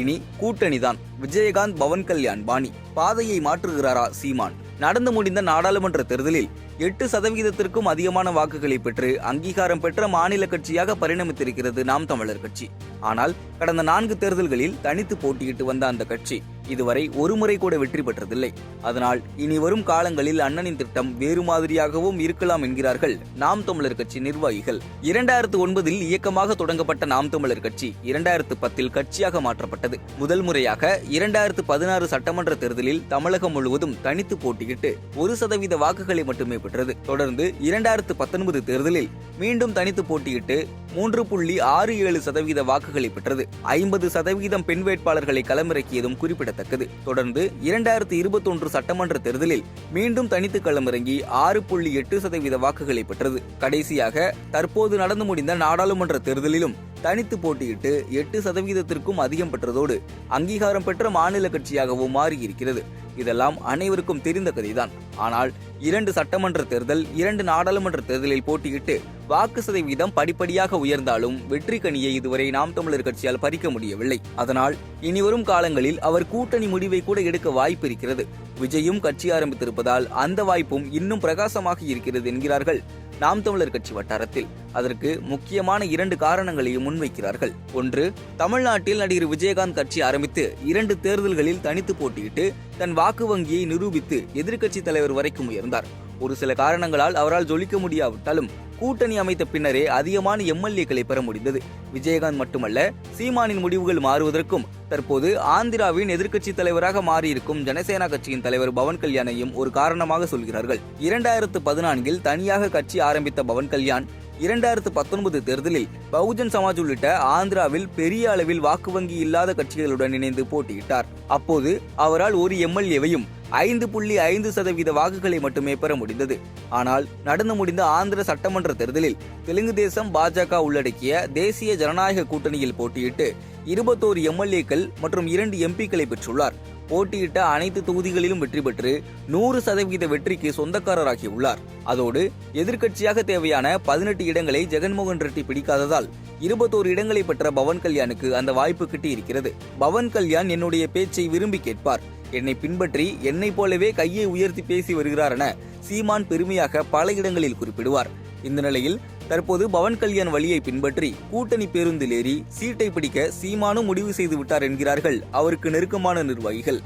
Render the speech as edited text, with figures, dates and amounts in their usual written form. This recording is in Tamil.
இனி கூட்டணிதான். விஜயகாந்த், பவன் கல்யாண் பாணி. பாதையை மாற்றுகிறாரா சீமான்? நடந்து முடிந்த நாடாளுமன்ற தேர்தலில் 8% அதிகமான வாக்குகளை பெற்று அங்கீகாரம் பெற்ற மாநில கட்சியாக பரிணமித்திருக்கிறது நாம் தமிழர் கட்சி. ஆனால் கடந்த 4 தேர்தல்களில் தனித்து போட்டியிட்டு வந்த அந்த கட்சி இதுவரை ஒருமுறை கூட வெற்றி பெற்றதில்லை. அதனால் இனி வரும் காலங்களில் அண்ணனின் திட்டம் வேறு மாதிரியாகவும் இருக்கலாம் என்கிறார்கள் நாம் தமிழர் கட்சி நிர்வாகிகள். 2009இல் இயக்கமாக தொடங்கப்பட்ட நாம் தமிழர் கட்சி 2010இல் கட்சியாக மாற்றப்பட்டது. முதல் முறையாக 2016 சட்டமன்ற தேர்தலில் தமிழகம் முழுவதும் தனித்து போட்டியிட்டு 1% வாக்குகளை மட்டுமே பெற்றது. தொடர்ந்து 2019 தேர்தலில் மீண்டும் தனித்து போட்டியிட்டு 3.67% வாக்குகளை பெற்றது. 50% பெண் வேட்பாளர்களை களமிறக்கியதும் குறிப்பிடத்தக்கது. தொடர்ந்து 2021 சட்டமன்ற தேர்தலில் மீண்டும் தனித்து களமிறங்கி 6.8% வாக்குகளை பெற்றது. கடைசியாக தற்போது நடந்து முடிந்த நாடாளுமன்ற தேர்தலிலும் தனித்து போட்டியிட்டு 8%க்கும் அதிகம் பெற்றதோடு அங்கீகாரம் பெற்ற மாநில கட்சியாகவும் மாறியிருக்கிறது. இதெல்லாம் அனைவருக்கும் தெரிந்த கதைதான். ஆனால் 2 சட்டமன்ற தேர்தல், 2 நாடாளுமன்ற தேர்தலில் போட்டியிட்டு வாக்கு சதவீதம் படிப்படியாக உயர்ந்தாலும் வெற்றி கனியை இதுவரை நாம் தமிழர் கட்சியால் பறிக்க முடியவில்லை. அதனால் இனிவரும் காலங்களில் அவர் கூட்டணி முடிவை கூட எடுக்க வாய்ப்பு இருக்கிறது. விஜயும் கட்சி ஆரம்பித்திருப்பதால் அந்த வாய்ப்பும் இன்னும் பிரகாசமாக இருக்கிறது என்கிறார்கள் நாம் தமிழர் கட்சி வட்டாரத்தில். அதற்கு முக்கியமான 2 காரணங்களையும் முன்வைக்கிறார்கள். ஒன்று, தமிழ்நாட்டில் நடிகர் விஜயகாந்த் கட்சி ஆரம்பித்து 2 தேர்தல்களில் தனித்து போட்டியிட்டு தன் வாக்கு வங்கியை நிரூபித்து எதிர்க்கட்சி தலைவர் வரைக்கும் உயர்ந்தார். ஒரு சில காரணங்களால் அவரால் ஜொலிக்க முடியாவிட்டாலும் கூட்டணி அமைத்த பின்னரே அதிகமான எம்எல்ஏக்களை பெற முடிந்தது. விஜயகாந்த் மட்டுமல்ல, சீமானின் முடிவுகள் மாறுவதற்கும் தற்போது ஆந்திராவின் எதிர்க்கட்சி தலைவராக மாறியிருக்கும் ஜனசேனா கட்சியின் தலைவர் பவன் கல்யாணையும் ஒரு காரணமாக சொல்கிறார்கள். 2014இல் தனியாக கட்சி ஆரம்பித்த பவன் கல்யாண் 2019 தேர்தலில் பகுஜன் சமாஜ் உள்ளிட்ட ஆந்திராவில் பெரிய அளவில் வாக்கு வங்கி இல்லாத கட்சிகளுடன் இணைந்து போட்டியிட்டார். அப்போது அவரால் ஒரு எம்எல்ஏவையும் 5.5% வாக்குகளை மட்டுமே பெற முடிந்தது. ஆனால் நடந்து முடிந்த ஆந்திர சட்டமன்ற தேர்தலில் தெலுங்கு தேசம், பாஜக உள்ளடக்கிய தேசிய ஜனநாயக கூட்டணியில் போட்டியிட்டு 21 எம்எல்ஏக்கள் மற்றும் 2 எம்பிக்களை பெற்றுள்ளார். போட்டியிட்ட அனைத்து தொகுதிகளிலும் வெற்றி பெற்று 100% வெற்றிக்கு சொந்தக்காரராகியுள்ளார். அதோடு எதிர்க்கட்சியாக தேவையான 18 இடங்களை ஜெகன்மோகன் ரெட்டி பிடிக்காததால் 21 இடங்களை பெற்ற பவன் கல்யாணுக்கு அந்த வாய்ப்பு கிட்டியிருக்கிறது. பவன் கல்யாண் என்னுடைய பேச்சை விரும்பி கேட்பார், என்னை பின்பற்றி என்னை போலவே கையை உயர்த்தி பேசி வருகிறார் என சீமான் பெருமையாக பல இடங்களில் குறிப்பிடுவார். இந்த நிலையில் தற்போது பவன் கல்யாண் வழியை பின்பற்றி கூட்டணி பேருந்தில் ஏறி சீட்டை பிடிக்க சீமானும் முடிவு செய்து விட்டார் என்கிறார்கள் அவருக்கு நெருக்கமான நிர்வாகிகள்.